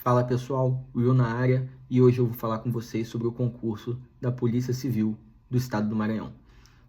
Fala pessoal, Will na área e hoje eu vou falar com vocês sobre o concurso da Polícia Civil do Estado do Maranhão,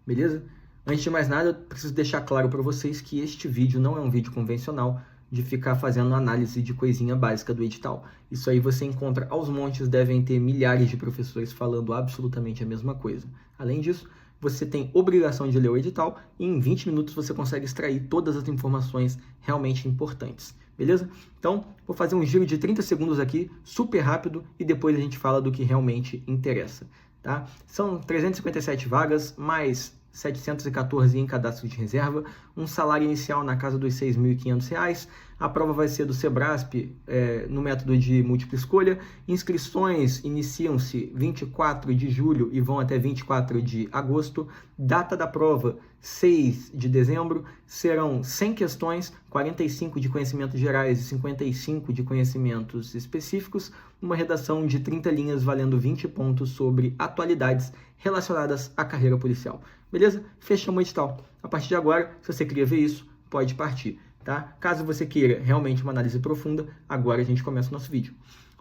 beleza? Antes de mais nada, eu preciso deixar claro para vocês que este vídeo não é um vídeo convencional de ficar fazendo análise de coisinha básica do edital. Isso aí você encontra aos montes, devem ter milhares de professores falando absolutamente a mesma coisa. Além disso, você tem obrigação de ler o edital e em 20 minutos você consegue extrair todas as informações realmente importantes. Beleza? Então, vou fazer um giro de 30 segundos aqui, super rápido, e depois a gente fala do que realmente interessa, tá? São 357 vagas, mais 714 em cadastro de reserva, um salário inicial na casa dos R$ 6.500, a prova vai ser do Sebrasp no método de múltipla escolha, inscrições iniciam-se 24 de julho e vão até 24 de agosto, data da prova 6 de dezembro, serão 100 questões, 45 de conhecimentos gerais e 55 de conhecimentos específicos, uma redação de 30 linhas valendo 20 pontos sobre atualidades relacionadas à carreira policial. Beleza? Fechamos o edital. A partir de agora, se você queria ver isso, pode partir, tá? Caso você queira realmente uma análise profunda, agora a gente começa o nosso vídeo.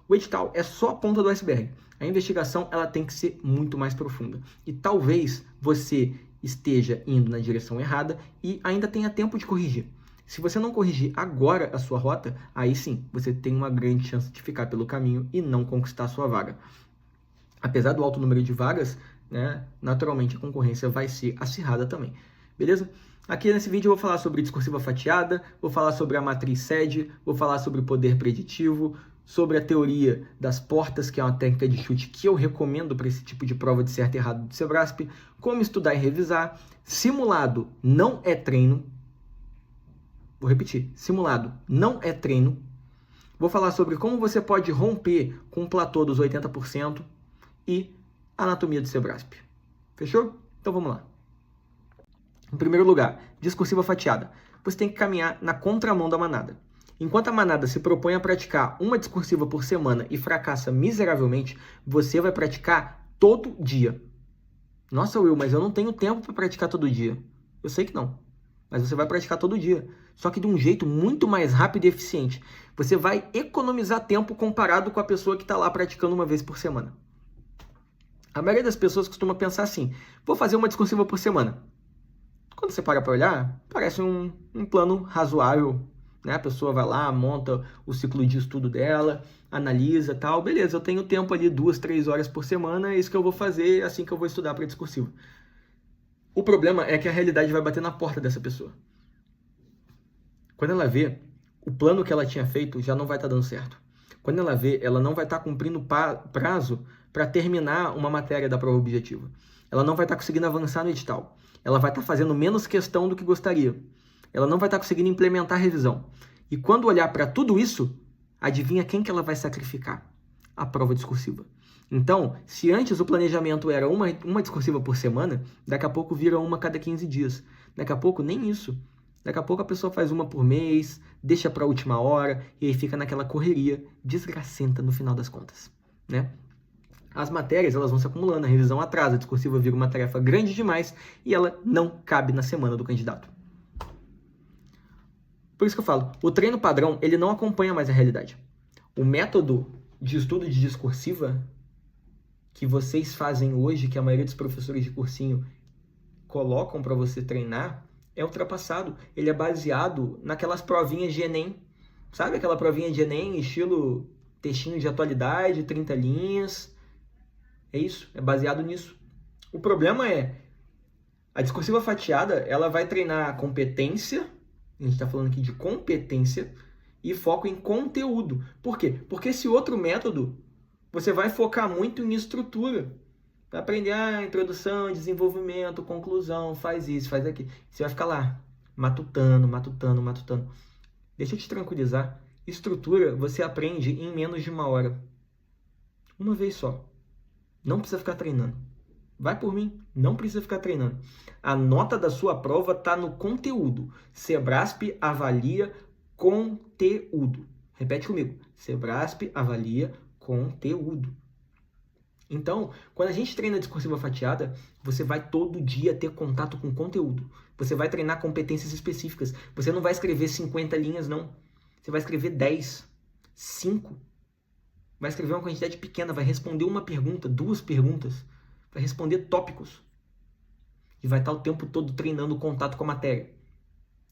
O edital é só a ponta do iceberg. A investigação ela tem que ser muito mais profunda. E talvez você esteja indo na direção errada e ainda tenha tempo de corrigir. Se você não corrigir agora a sua rota, aí sim, você tem uma grande chance de ficar pelo caminho e não conquistar a sua vaga. Apesar do alto número de vagas, né, naturalmente a concorrência vai ser acirrada também. Beleza? Aqui nesse vídeo eu vou falar sobre discursiva fatiada, vou falar sobre a matriz SED, vou falar sobre o poder preditivo, sobre a teoria das portas, que é uma técnica de chute que eu recomendo para esse tipo de prova de certo e errado do Sebrasp, como estudar e revisar, simulado não é treino. Vou repetir, simulado não é treino. Vou falar sobre como você pode romper com o platô dos 80% e anatomia do Sebrasp. Fechou? Então vamos lá. Em primeiro lugar, discursiva fatiada. Você tem que caminhar na contramão da manada. Enquanto a manada se propõe a praticar uma discursiva por semana e fracassa miseravelmente, você vai praticar todo dia. Nossa, Will, mas eu não tenho tempo para praticar todo dia. Eu sei que não, mas você vai praticar todo dia. Só que de um jeito muito mais rápido e eficiente. Você vai economizar tempo comparado com a pessoa que está lá praticando uma vez por semana. A maioria das pessoas costuma pensar assim: vou fazer uma discursiva por semana. Quando você para olhar, parece um plano razoável, né? A pessoa vai lá, monta o ciclo de estudo dela, analisa tal. Beleza, eu tenho tempo ali 2, 3 horas por semana, é isso que eu vou fazer assim que eu vou estudar para discursiva. O problema é que a realidade vai bater na porta dessa pessoa. Quando ela vê, o plano que ela tinha feito já não vai estar dando certo. Quando ela vê, ela não vai estar cumprindo prazo para terminar uma matéria da prova objetiva. Ela não vai estar conseguindo avançar no edital. Ela vai estar fazendo menos questão do que gostaria. Ela não vai estar conseguindo implementar a revisão. E quando olhar para tudo isso, adivinha quem que ela vai sacrificar? A prova discursiva. Então, se antes o planejamento era uma discursiva por semana, daqui a pouco vira uma a cada 15 dias. Daqui a pouco, nem isso. Daqui a pouco a pessoa faz uma por mês, deixa para a última hora, e aí fica naquela correria desgracenta no final das contas, né? As matérias elas vão se acumulando, a revisão atrasa, a discursiva vira uma tarefa grande demais e ela não cabe na semana do candidato. Por isso que eu falo, o treino padrão ele não acompanha mais a realidade. O método de estudo de discursiva que vocês fazem hoje, que a maioria dos professores de cursinho colocam para você treinar, é ultrapassado. Ele é baseado naquelas provinhas de Enem. Sabe aquela provinha de Enem, estilo textinho de atualidade, 30 linhas? É isso, é baseado nisso. O problema é, a discursiva fatiada, ela vai treinar a competência, a gente está falando aqui de competência, e foco em conteúdo. Por quê? Porque esse outro método, você vai focar muito em estrutura. Vai aprender a introdução, desenvolvimento, conclusão, faz isso, faz aquilo. Você vai ficar lá, matutando. Deixa eu te tranquilizar, estrutura você aprende em menos de 1 hora. Uma vez só. Não precisa ficar treinando. Vai por mim, não precisa ficar treinando. A nota da sua prova está no conteúdo. Sebrasp avalia conteúdo. Repete comigo. Sebrasp avalia conteúdo. Então, quando a gente treina discursiva fatiada, você vai todo dia ter contato com conteúdo. Você vai treinar competências específicas. Você não vai escrever 50 linhas, não. Você vai escrever 10, 5. vai escrever uma quantidade pequena, vai responder uma pergunta, 2 perguntas, vai responder tópicos. E vai estar o tempo todo treinando o contato com a matéria.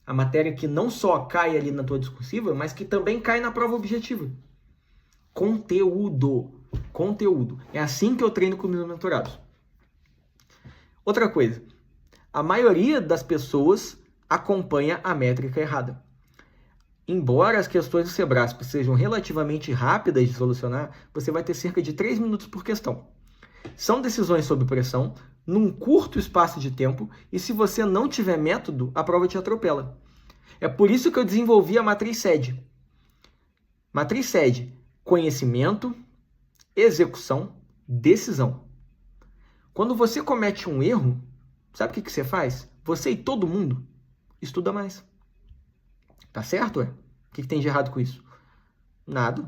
A matéria que não só cai ali na tua discursiva, mas que também cai na prova objetiva. Conteúdo. Conteúdo. É assim que eu treino com meus mentorados. Outra coisa. A maioria das pessoas acompanha a métrica errada. Embora as questões do Sebrasp sejam relativamente rápidas de solucionar, você vai ter cerca de 3 minutos por questão. São decisões sob pressão, num curto espaço de tempo, e se você não tiver método, a prova te atropela. É por isso que eu desenvolvi a Matriz SED. Matriz SED, conhecimento, execução, decisão. Quando você comete um erro, sabe o que você faz? Você e todo mundo estuda mais. Tá certo, ué? O que tem de errado com isso? Nada.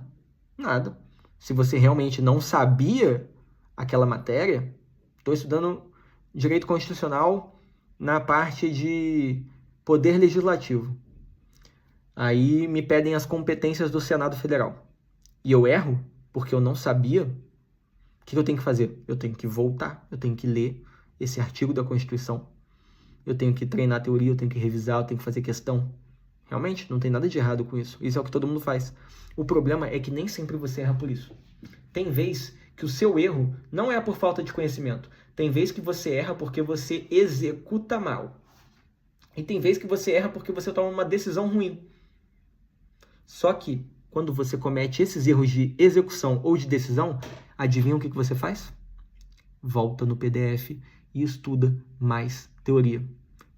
Nada. Se você realmente não sabia aquela matéria, estou estudando Direito Constitucional na parte de Poder Legislativo. Aí me pedem as competências do Senado Federal. E eu erro porque eu não sabia. O que eu tenho que fazer? Eu tenho que voltar, eu tenho que ler esse artigo da Constituição. Eu tenho que treinar a teoria, eu tenho que revisar, eu tenho que fazer questão. Realmente, não tem nada de errado com isso. Isso é o que todo mundo faz. O problema é que nem sempre você erra por isso. Tem vez que o seu erro não é por falta de conhecimento. Tem vez que você erra porque você executa mal. E tem vez que você erra porque você toma uma decisão ruim. Só que, quando você comete esses erros de execução ou de decisão, adivinha o que você faz? Volta no PDF e estuda mais teoria.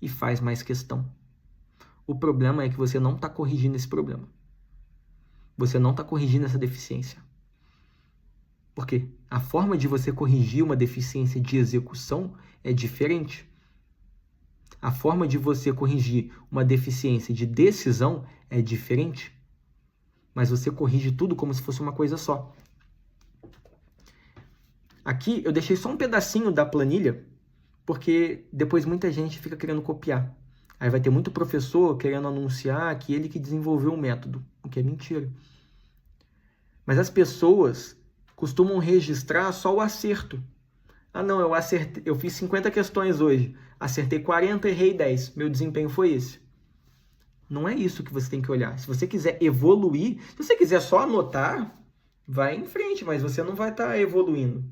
E faz mais questão. O problema é que você não está corrigindo esse problema. Você não está corrigindo essa deficiência. Por quê? A forma de você corrigir uma deficiência de execução é diferente. A forma de você corrigir uma deficiência de decisão é diferente. Mas você corrige tudo como se fosse uma coisa só. Aqui eu deixei só um pedacinho da planilha, porque depois muita gente fica querendo copiar. Aí vai ter muito professor querendo anunciar que ele que desenvolveu o método, o que é mentira. Mas as pessoas costumam registrar só o acerto. Ah não, eu fiz 50 questões hoje, acertei 40, errei 10, meu desempenho foi esse. Não é isso que você tem que olhar. Se você quiser evoluir, se você quiser só anotar, vai em frente, mas você não vai estar evoluindo.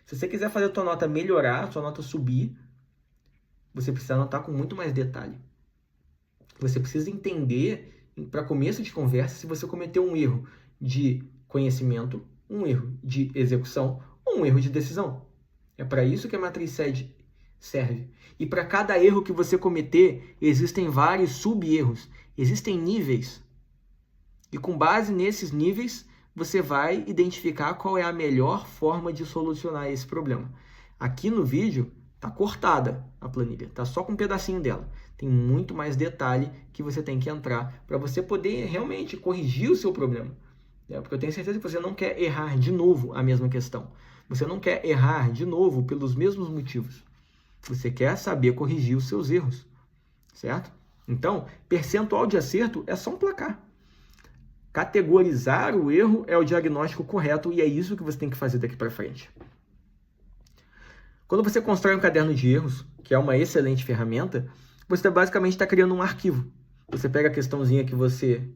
Se você quiser fazer a tua nota melhorar, a sua nota subir, você precisa anotar com muito mais detalhe. Você precisa entender, para começo de conversa, se você cometeu um erro de conhecimento, um erro de execução ou um erro de decisão. É para isso que a Matriz SED serve. E para cada erro que você cometer, existem vários sub-erros, existem níveis. E com base nesses níveis, você vai identificar qual é a melhor forma de solucionar esse problema. Aqui no vídeo, está cortada a planilha, está só com um pedacinho dela. Tem muito mais detalhe que você tem que entrar para você poder realmente corrigir o seu problema. Porque eu tenho certeza que você não quer errar de novo a mesma questão. Você não quer errar de novo pelos mesmos motivos. Você quer saber corrigir os seus erros, certo? Então, percentual de acerto é só um placar. Categorizar o erro é o diagnóstico correto e é isso que você tem que fazer daqui para frente. Quando você constrói um caderno de erros, que é uma excelente ferramenta, você basicamente está criando um arquivo. Você pega a questãozinha que você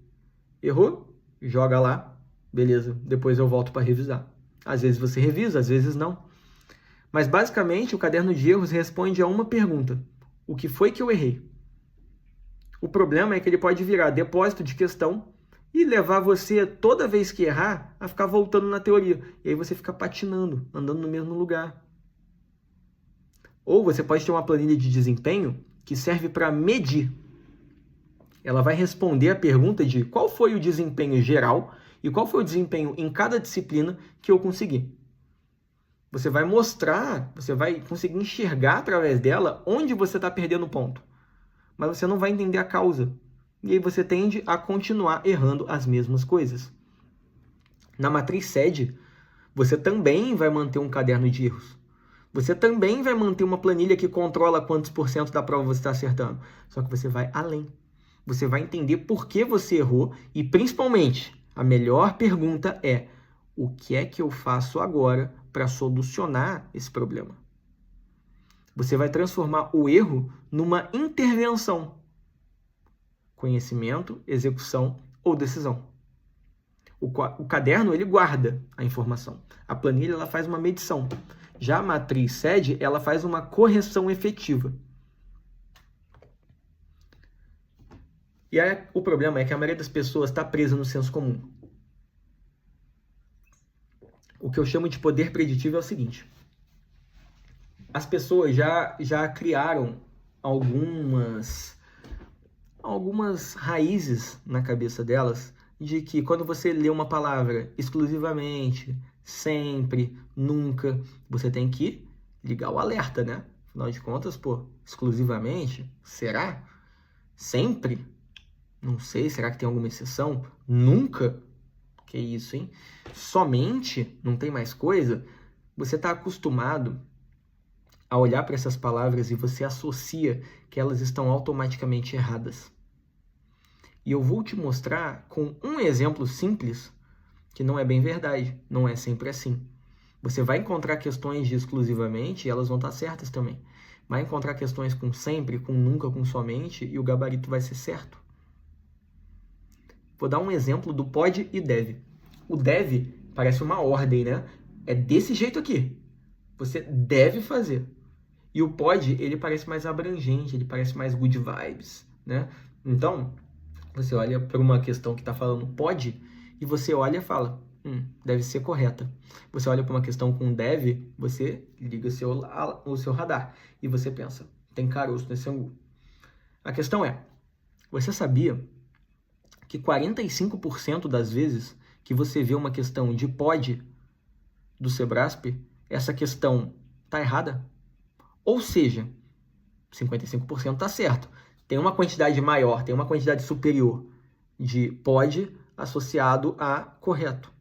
errou, joga lá, beleza, depois eu volto para revisar. Às vezes você revisa, às vezes não. Mas basicamente o caderno de erros responde a uma pergunta: o que foi que eu errei? O problema é que ele pode virar depósito de questão e levar você, toda vez que errar, a ficar voltando na teoria. E aí você fica patinando, andando no mesmo lugar. Ou você pode ter uma planilha de desempenho que serve para medir. Ela vai responder a pergunta de qual foi o desempenho geral e qual foi o desempenho em cada disciplina que eu consegui. Você vai mostrar, você vai conseguir enxergar através dela onde você está perdendo ponto. Mas você não vai entender a causa. E aí você tende a continuar errando as mesmas coisas. Na Matriz SED, você também vai manter um caderno de erros. Você também vai manter uma planilha que controla quantos % da prova você está acertando. Só que você vai além. Você vai entender por que você errou e, principalmente, a melhor pergunta é: O que é que eu faço agora para solucionar esse problema? Você vai transformar o erro numa intervenção. Conhecimento, execução ou decisão. O caderno, ele guarda a informação. A planilha, ela faz uma medição. Já a matriz SED, ela faz uma correção efetiva. E aí, o problema é que a maioria das pessoas está presa no senso comum. O que eu chamo de poder preditivo é o seguinte. As pessoas já criaram algumas raízes na cabeça delas de que quando você lê uma palavra exclusivamente, sempre, nunca, você tem que ligar o alerta, né? Afinal de contas, exclusivamente, será? Sempre? Não sei, será que tem alguma exceção? Nunca? Que isso, hein? Somente? Não tem mais coisa? Você está acostumado a olhar para essas palavras e você associa que elas estão automaticamente erradas. E eu vou te mostrar com um exemplo simples que não é bem verdade, não é sempre assim. Você vai encontrar questões de exclusivamente e elas vão estar certas também. Vai encontrar questões com sempre, com nunca, com somente e o gabarito vai ser certo. Vou dar um exemplo do pode e deve. O deve parece uma ordem, né? É desse jeito aqui. Você deve fazer. E o pode, ele parece mais abrangente, ele parece mais good vibes, né? Então, você olha para uma questão que está falando pode e você olha e fala, deve ser correta. Você olha para uma questão com deve, você liga o seu radar e você pensa, tem caroço nesse ângulo. A questão é, você sabia que 45% das vezes que você vê uma questão de pode do Sebrasp, essa questão está errada? Ou seja, 55% está certo. Tem uma quantidade maior, tem uma quantidade superior de pode associado a correto.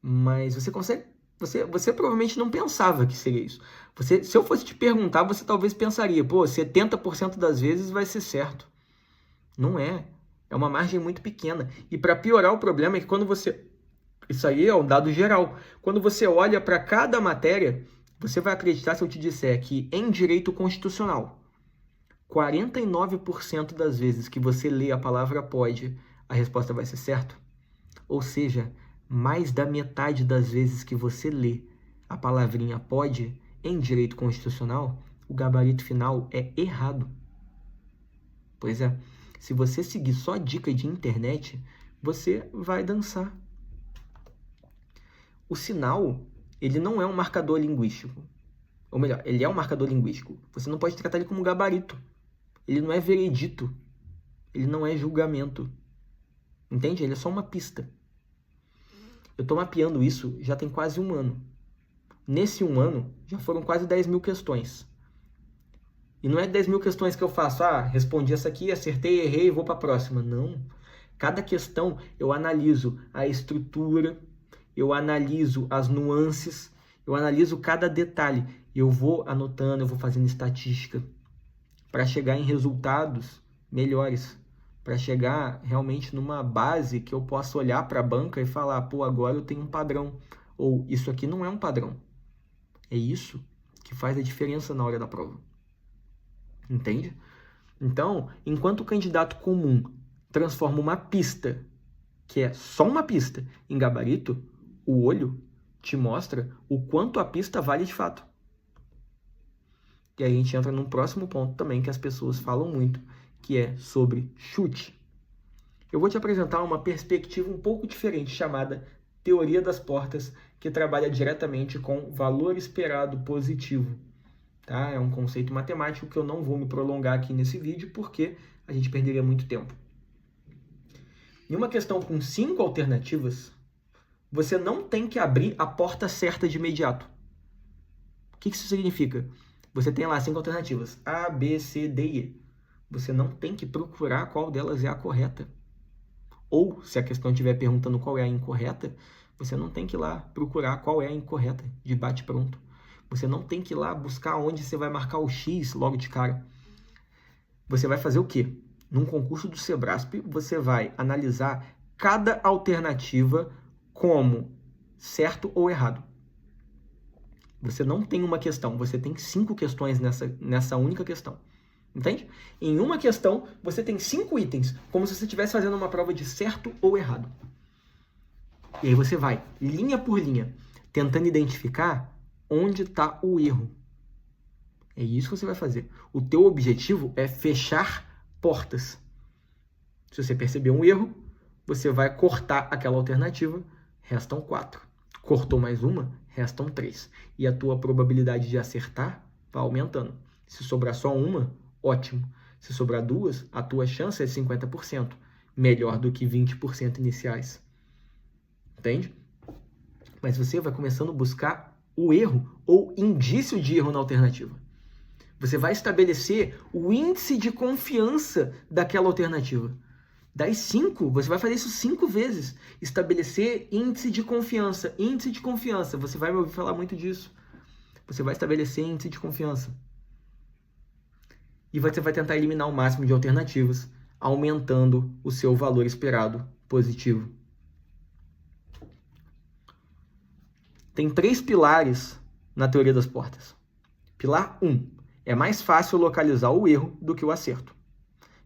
Mas você provavelmente não pensava que seria isso. Se eu fosse te perguntar, você talvez pensaria, 70% das vezes vai ser certo. Não é. É uma margem muito pequena. E para piorar o problema é que quando você... Isso aí é um dado geral. Quando você olha para cada matéria, você vai acreditar se eu te disser que em direito constitucional, 49% das vezes que você lê a palavra pode, a resposta vai ser certo? Ou seja, mais da metade das vezes que você lê a palavrinha pode em direito constitucional, o gabarito final é errado. Pois é, se você seguir só dica de internet, você vai dançar. O sinal, ele não é um marcador linguístico. Ou melhor, ele é um marcador linguístico. Você não pode tratar ele como gabarito. Ele não é veredito. Ele não é julgamento. Entende? Ele é só uma pista. Eu estou mapeando isso já tem quase um ano. Nesse um ano, já foram quase 10 mil questões. E não é 10 mil questões que eu faço, respondi essa aqui, acertei, errei, vou para a próxima. Não. Cada questão eu analiso a estrutura, eu analiso as nuances, eu analiso cada detalhe. Eu vou anotando, eu vou fazendo estatística para chegar em resultados melhores, para chegar realmente numa base que eu possa olhar para a banca e falar, agora eu tenho um padrão. Ou isso aqui não é um padrão. É isso que faz a diferença na hora da prova. Entende? Então, enquanto o candidato comum transforma uma pista, que é só uma pista, em gabarito, o olho te mostra o quanto a pista vale de fato. E aí a gente entra num próximo ponto também que as pessoas falam muito, que é sobre chute. Eu vou te apresentar uma perspectiva um pouco diferente, chamada teoria das portas, que trabalha diretamente com valor esperado positivo. Tá? É um conceito matemático que eu não vou me prolongar aqui nesse vídeo, porque a gente perderia muito tempo. Em uma questão com 5 alternativas, você não tem que abrir a porta certa de imediato. O que isso significa? Você tem lá 5 alternativas, A, B, C, D e E. Você não tem que procurar qual delas é a correta. Ou, se a questão estiver perguntando qual é a incorreta, você não tem que ir lá procurar qual é a incorreta, de bate-pronto. Você não tem que ir lá buscar onde você vai marcar o X logo de cara. Você vai fazer o quê? Num concurso do Sebrasp, você vai analisar cada alternativa como certo ou errado. Você não tem uma questão, você tem 5 questões nessa única questão. Entende? Em uma questão, você tem 5 itens, como se você estivesse fazendo uma prova de certo ou errado. E aí você vai, linha por linha, tentando identificar onde está o erro. É isso que você vai fazer. O teu objetivo é fechar portas. Se você perceber um erro, você vai cortar aquela alternativa, restam 4. Cortou mais uma, restam 3. E a tua probabilidade de acertar vai aumentando. Se sobrar só uma, ótimo. Se sobrar 2, a tua chance é 50%. Melhor do que 20% iniciais. Entende? Mas você vai começando a buscar o erro ou indício de erro na alternativa. Você vai estabelecer o índice de confiança daquela alternativa. Das 5, você vai fazer isso 5 vezes. Estabelecer índice de confiança. Índice de confiança. Você vai me ouvir falar muito disso. Você vai estabelecer índice de confiança. E você vai tentar eliminar o máximo de alternativas, aumentando o seu valor esperado positivo. Tem 3 pilares na teoria das portas. Pilar 1. É mais fácil localizar o erro do que o acerto.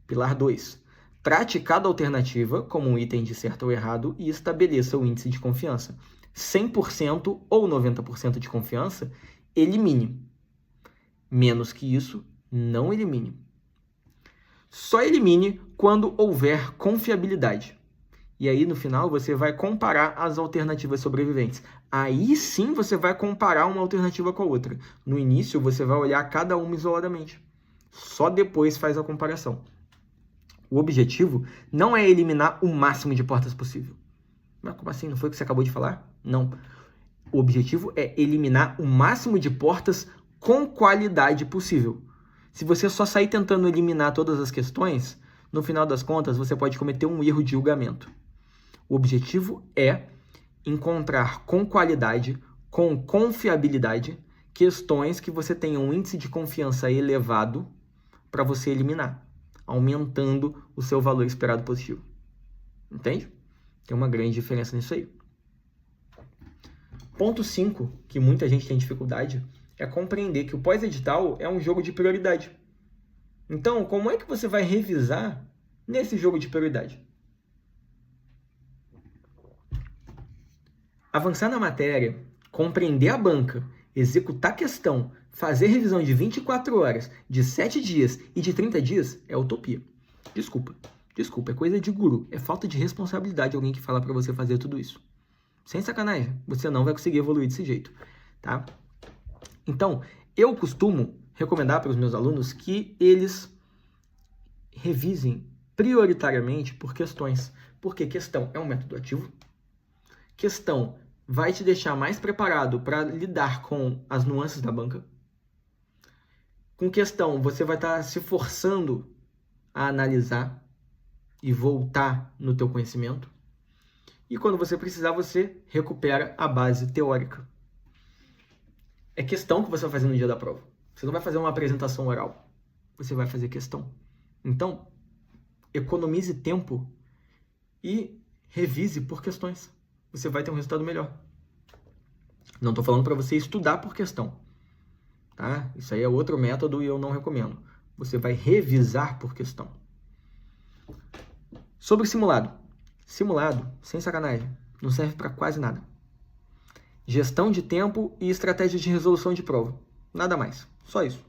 Pilar 2. Trate cada alternativa como um item de certo ou errado e estabeleça o índice de confiança. 100% ou 90% de confiança, elimine. Menos que isso, não elimine. Só elimine quando houver confiabilidade. E aí, no final, você vai comparar as alternativas sobreviventes. Aí sim você vai comparar uma alternativa com a outra. No início, você vai olhar cada uma isoladamente. Só depois faz a comparação. O objetivo não é eliminar o máximo de portas possível. Mas como assim? Não foi o que você acabou de falar? Não. O objetivo é eliminar o máximo de portas com qualidade possível. Se você só sair tentando eliminar todas as questões, no final das contas, você pode cometer um erro de julgamento. O objetivo é encontrar com qualidade, com confiabilidade, questões que você tenha um índice de confiança elevado para você eliminar, aumentando o seu valor esperado positivo. Entende? Tem uma grande diferença nisso aí. Ponto 5, que muita gente tem dificuldade, é compreender que o pós-edital é um jogo de prioridade. Então, como é que você vai revisar nesse jogo de prioridade? Avançar na matéria, compreender a banca, executar questão, fazer revisão de 24 horas, de 7 dias e de 30 dias é utopia. Desculpa, é coisa de guru, é falta de responsabilidade alguém que fala para você fazer tudo isso. Sem sacanagem, você não vai conseguir evoluir desse jeito, tá? Então, eu costumo recomendar para os meus alunos que eles revisem prioritariamente por questões, porque questão é um método ativo, questão vai te deixar mais preparado para lidar com as nuances da banca. Com questão, você vai estar se forçando a analisar e voltar no teu conhecimento. E quando você precisar, você recupera a base teórica. É questão que você vai fazer no dia da prova. Você não vai fazer uma apresentação oral. Você vai fazer questão. Então, economize tempo e revise por questões. Você vai ter um resultado melhor. Não estou falando para você estudar por questão. Tá? Isso aí é outro método e eu não recomendo. Você vai revisar por questão. Sobre simulado. Simulado, sem sacanagem, não serve para quase nada. Gestão de tempo e estratégia de resolução de prova. Nada mais. Só isso.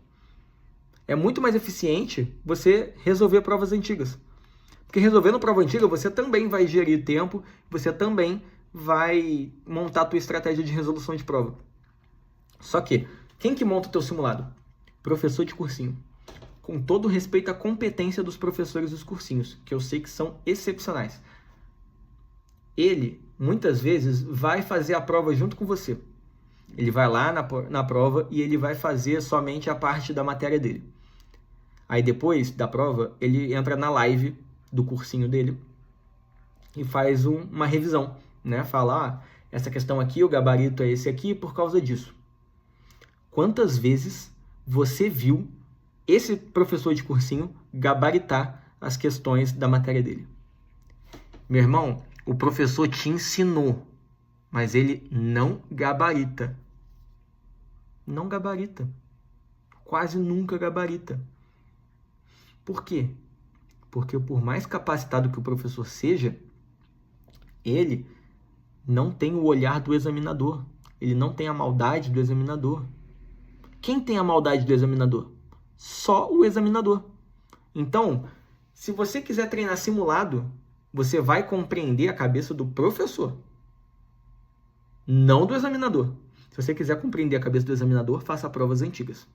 É muito mais eficiente você resolver provas antigas. Porque resolvendo prova antiga, você também vai gerir tempo, você também vai montar a tua estratégia de resolução de prova. Só que, quem que monta o teu simulado? Professor de cursinho. Com todo respeito à competência dos professores dos cursinhos, que eu sei que são excepcionais. Ele, muitas vezes, vai fazer a prova junto com você. Ele vai lá na prova e ele vai fazer somente a parte da matéria dele. Aí depois da prova, ele entra na live do cursinho dele e faz uma revisão, né? Fala, essa questão aqui, o gabarito é esse aqui por causa disso. Quantas vezes você viu esse professor de cursinho gabaritar as questões da matéria dele? Meu irmão, o professor te ensinou, mas ele não gabarita. Não gabarita. Quase nunca gabarita. Por quê? Porque por mais capacitado que o professor seja, ele não tem o olhar do examinador. Ele não tem a maldade do examinador. Quem tem a maldade do examinador? Só o examinador. Então, se você quiser treinar simulado, você vai compreender a cabeça do professor, não do examinador. Se você quiser compreender a cabeça do examinador, faça provas antigas.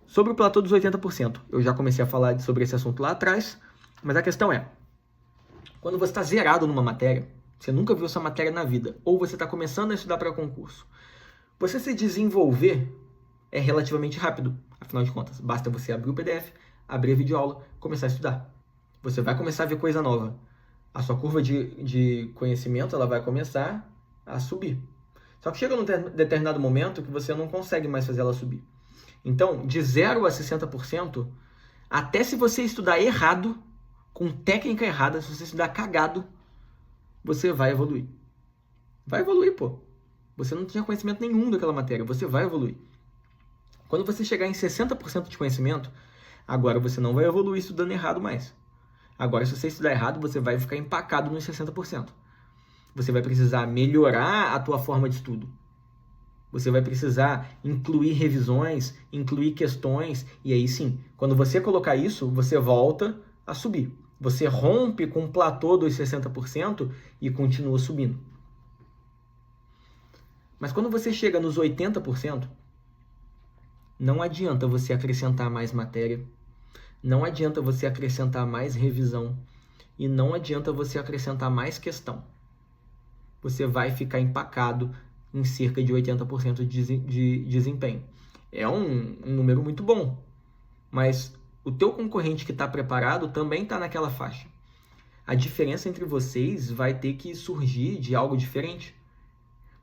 Sobre o platô dos 80%, eu já comecei a falar sobre esse assunto lá atrás, mas a questão é, quando você está zerado numa matéria, você nunca viu essa matéria na vida, ou você está começando a estudar para concurso, você se desenvolver é relativamente rápido. Afinal de contas, basta você abrir o PDF, abrir a videoaula, começar a estudar. Você vai começar a ver coisa nova. A sua curva de conhecimento ela vai começar a subir. Só que chega num determinado momento que você não consegue mais fazer ela subir. Então, de 0 a 60%, até se você estudar errado, com técnica errada, se você estudar cagado, você vai evoluir. Vai evoluir, pô. Você não tinha conhecimento nenhum daquela matéria, você vai evoluir. Quando você chegar em 60% de conhecimento, agora você não vai evoluir estudando errado mais. Agora, se você estudar errado, você vai ficar empacado nos 60%. Você vai precisar melhorar a tua forma de estudo. Você vai precisar incluir revisões, incluir questões, e aí sim, quando você colocar isso, você volta a subir. Você rompe com o platô dos 60% e continua subindo. Mas quando você chega nos 80%, não adianta você acrescentar mais matéria, não adianta você acrescentar mais revisão e não adianta você acrescentar mais questão. Você vai ficar empacado em cerca de 80% de desempenho. É um número muito bom, mas o teu concorrente que está preparado também está naquela faixa. A diferença entre vocês vai ter que surgir de algo diferente.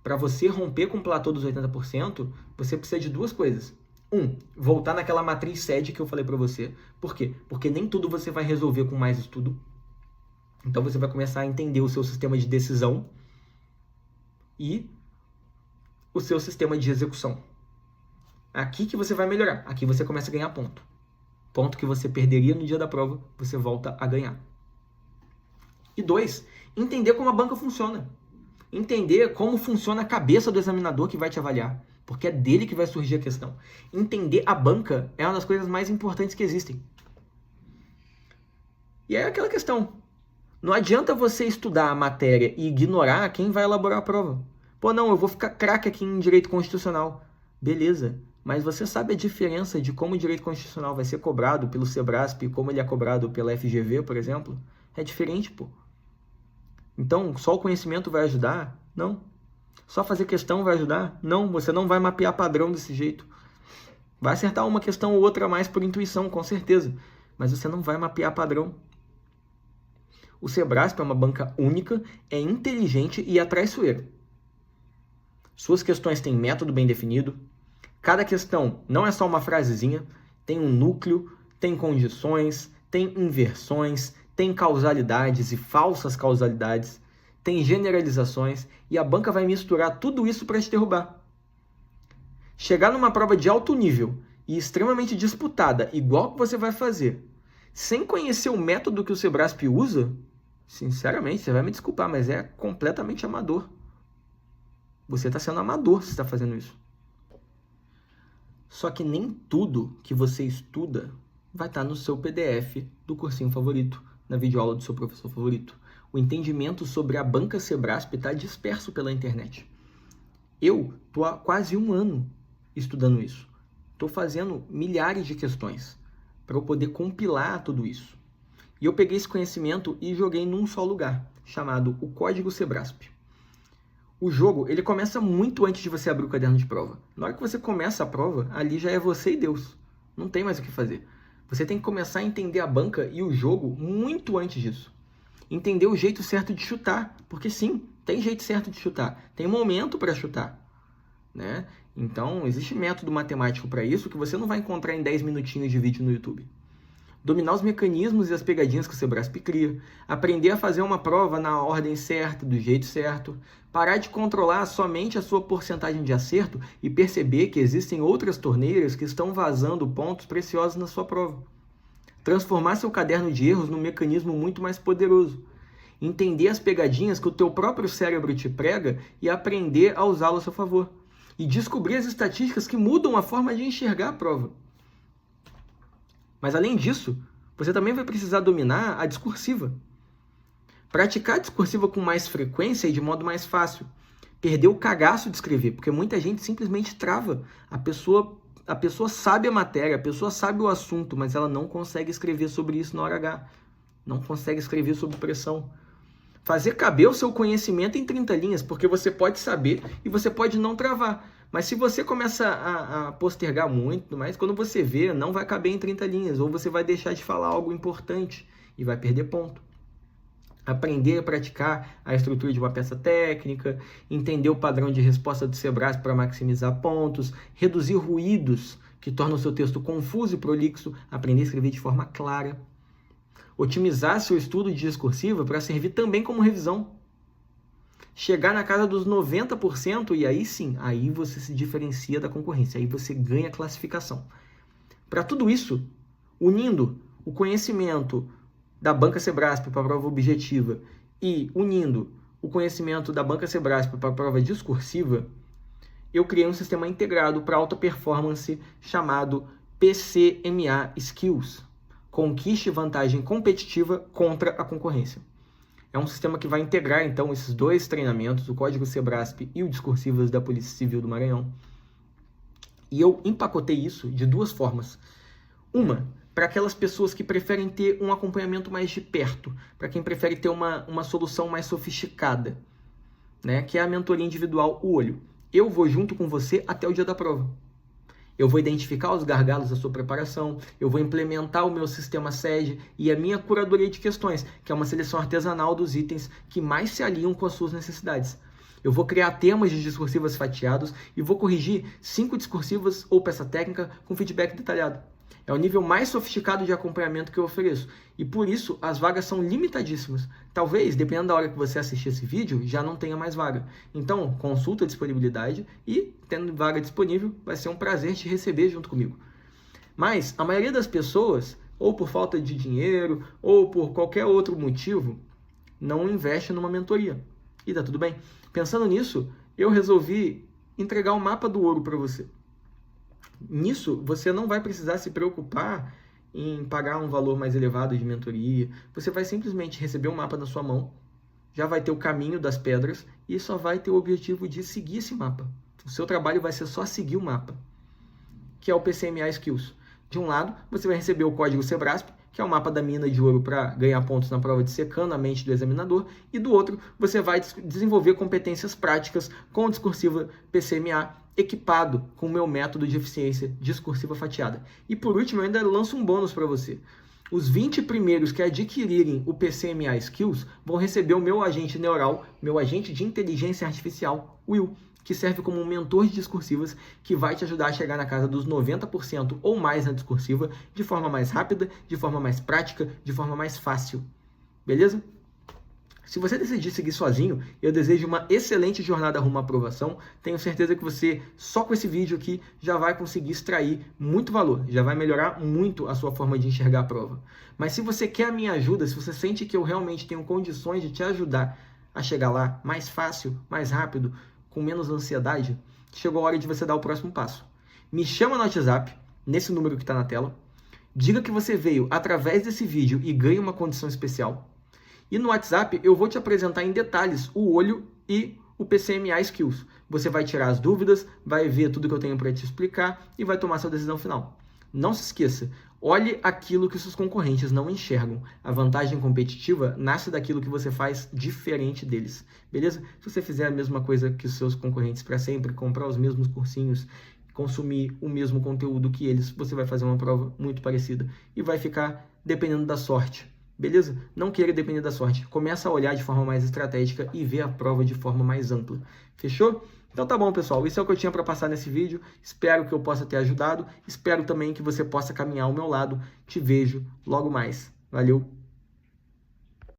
Para você romper com o platô dos 80%, você precisa de duas coisas. Voltar naquela matriz SED que eu falei para você. Por quê? Porque nem tudo você vai resolver com mais estudo. Então você vai começar a entender o seu sistema de decisão e o seu sistema de execução. Aqui que você vai melhorar. Aqui você começa a ganhar ponto. Ponto que você perderia no dia da prova, você volta a ganhar. E 2, entender como a banca funciona. Entender como funciona a cabeça do examinador que vai te avaliar. Porque é dele que vai surgir a questão. Entender a banca é uma das coisas mais importantes que existem. E é aquela questão. Não adianta você estudar a matéria e ignorar quem vai elaborar a prova. Pô, não, eu vou ficar craque aqui em direito constitucional. Beleza, mas você sabe a diferença de como o direito constitucional vai ser cobrado pelo Sebrasp e como ele é cobrado pela FGV, por exemplo? É diferente, pô. Então, só o conhecimento vai ajudar? Não. Só fazer questão vai ajudar? Não, você não vai mapear padrão desse jeito. Vai acertar uma questão ou outra mais por intuição, com certeza. Mas você não vai mapear padrão. O Sebrasp é uma banca única, é inteligente e é traiçoeira. Suas questões têm método bem definido. Cada questão não é só uma frasezinha. Tem um núcleo, tem condições, tem inversões, tem causalidades e falsas causalidades, tem generalizações, e a banca vai misturar tudo isso para te derrubar. Chegar numa prova de alto nível e extremamente disputada, igual que você vai fazer, sem conhecer o método que o Sebrasp usa, sinceramente, você vai me desculpar, mas é completamente amador. Você está sendo amador se está fazendo isso. Só que nem tudo que você estuda vai estar no seu PDF do cursinho favorito, na videoaula do seu professor favorito. O entendimento sobre a banca Sebrasp está disperso pela internet. Eu estou há quase 1 ano estudando isso. Estou fazendo milhares de questões para eu poder compilar tudo isso. E eu peguei esse conhecimento e joguei num só lugar, chamado o Código Sebrasp. O jogo, ele começa muito antes de você abrir o caderno de prova. Na hora que você começa a prova, ali já é você e Deus. Não tem mais o que fazer. Você tem que começar a entender a banca e o jogo muito antes disso. Entender o jeito certo de chutar. Porque sim, tem jeito certo de chutar. Tem momento para chutar, né? Então, existe método matemático para isso que você não vai encontrar em 10 minutinhos de vídeo no YouTube. dominar os mecanismos e as pegadinhas que o Sebrasp cria, aprender a fazer uma prova na ordem certa, do jeito certo, parar de controlar somente a sua porcentagem de acerto e perceber que existem outras torneiras que estão vazando pontos preciosos na sua prova. Transformar seu caderno de erros num mecanismo muito mais poderoso. Entender as pegadinhas que o teu próprio cérebro te prega e aprender a usá-lo a seu favor. E descobrir as estatísticas que mudam a forma de enxergar a prova. Mas além disso, você também vai precisar dominar a discursiva. Praticar a discursiva com mais frequência e de modo mais fácil. Perder o cagaço de escrever, porque muita gente simplesmente trava. A pessoa sabe a matéria, a pessoa sabe o assunto, mas ela não consegue escrever sobre isso na hora H. Não consegue escrever sob pressão. Fazer caber o seu conhecimento em 30 linhas, porque você pode saber e você pode não travar. Mas se você começa a postergar muito, mas quando você vê, não vai caber em 30 linhas, ou você vai deixar de falar algo importante e vai perder ponto. Aprender a praticar a estrutura de uma peça técnica, entender o padrão de resposta do Sebrasp para maximizar pontos, reduzir ruídos que tornam o seu texto confuso e prolixo, aprender a escrever de forma clara. Otimizar seu estudo de discursiva para servir também como revisão. Chegar na casa dos 90% e aí sim, aí você se diferencia da concorrência, aí você ganha classificação. Para tudo isso, unindo o conhecimento da banca Sebrasp para a prova objetiva e unindo o conhecimento da banca Sebrasp para a prova discursiva, eu criei um sistema integrado para alta performance chamado PCMA Skills. Conquiste vantagem competitiva contra a concorrência. É um sistema que vai integrar, então, esses dois treinamentos, o Código Sebrasp e o Discursivas da Polícia Civil do Maranhão. E eu empacotei isso de duas formas. Uma, para aquelas pessoas que preferem ter um acompanhamento mais de perto, para quem prefere ter uma solução mais sofisticada, né? Que é a mentoria individual, o olho. Eu vou junto com você até o dia da prova. Eu vou identificar os gargalos da sua preparação, eu vou implementar o meu sistema SED e a minha curadoria de questões, que é uma seleção artesanal dos itens que mais se alinham com as suas necessidades. Eu vou criar temas de discursivas fatiados e vou corrigir 5 discursivas ou peça técnica com feedback detalhado. É o nível mais sofisticado de acompanhamento que eu ofereço. E por isso, as vagas são limitadíssimas. Talvez, dependendo da hora que você assistir esse vídeo, já não tenha mais vaga. Então, consulta a disponibilidade e, tendo vaga disponível, vai ser um prazer te receber junto comigo. Mas, a maioria das pessoas, ou por falta de dinheiro, ou por qualquer outro motivo, não investe numa mentoria. E tá tudo bem. Pensando nisso, eu resolvi entregar o mapa do ouro para você. Nisso, você não vai precisar se preocupar em pagar um valor mais elevado de mentoria. Você vai simplesmente receber um mapa na sua mão, já vai ter o caminho das pedras e só vai ter o objetivo de seguir esse mapa. O seu trabalho vai ser só seguir o mapa, que é o PCMA Skills. De um lado, você vai receber o código Sebrasp, que é o mapa da mina de ouro para ganhar pontos na prova dissecando a mente do examinador, e do outro, você vai desenvolver competências práticas com discursiva PCMA, equipado com o meu método de eficiência discursiva fatiada. E por último, eu ainda lanço um bônus para você. Os 20 primeiros que adquirirem o PCMA Skills vão receber o meu agente neural, meu agente de inteligência artificial, Will, que serve como um mentor de discursivas que vai te ajudar a chegar na casa dos 90% ou mais na discursiva de forma mais rápida, de forma mais prática, de forma mais fácil. Beleza? Se você decidir seguir sozinho, eu desejo uma excelente jornada rumo à aprovação. Tenho certeza que você, só com esse vídeo aqui, já vai conseguir extrair muito valor, já vai melhorar muito a sua forma de enxergar a prova. Mas se você quer a minha ajuda, se você sente que eu realmente tenho condições de te ajudar a chegar lá mais fácil, mais rápido, com menos ansiedade, chegou a hora de você dar o próximo passo. Me chama no WhatsApp, nesse número que está na tela, diga que você veio através desse vídeo e ganha uma condição especial. E no WhatsApp eu vou te apresentar em detalhes o olho e o PCMA Skills. Você vai tirar as dúvidas, vai ver tudo que eu tenho para te explicar e vai tomar sua decisão final. Não se esqueça, olhe aquilo que os seus concorrentes não enxergam. A vantagem competitiva nasce daquilo que você faz diferente deles, beleza? Se você fizer a mesma coisa que os seus concorrentes para sempre, comprar os mesmos cursinhos, consumir o mesmo conteúdo que eles, você vai fazer uma prova muito parecida e vai ficar dependendo da sorte. Beleza? Não queira depender da sorte. Começa a olhar de forma mais estratégica e ver a prova de forma mais ampla. Fechou? Então tá bom, pessoal, isso é o que eu tinha para passar nesse vídeo. Espero que eu possa ter ajudado. Espero também que você possa caminhar ao meu lado. Te vejo logo mais. Valeu!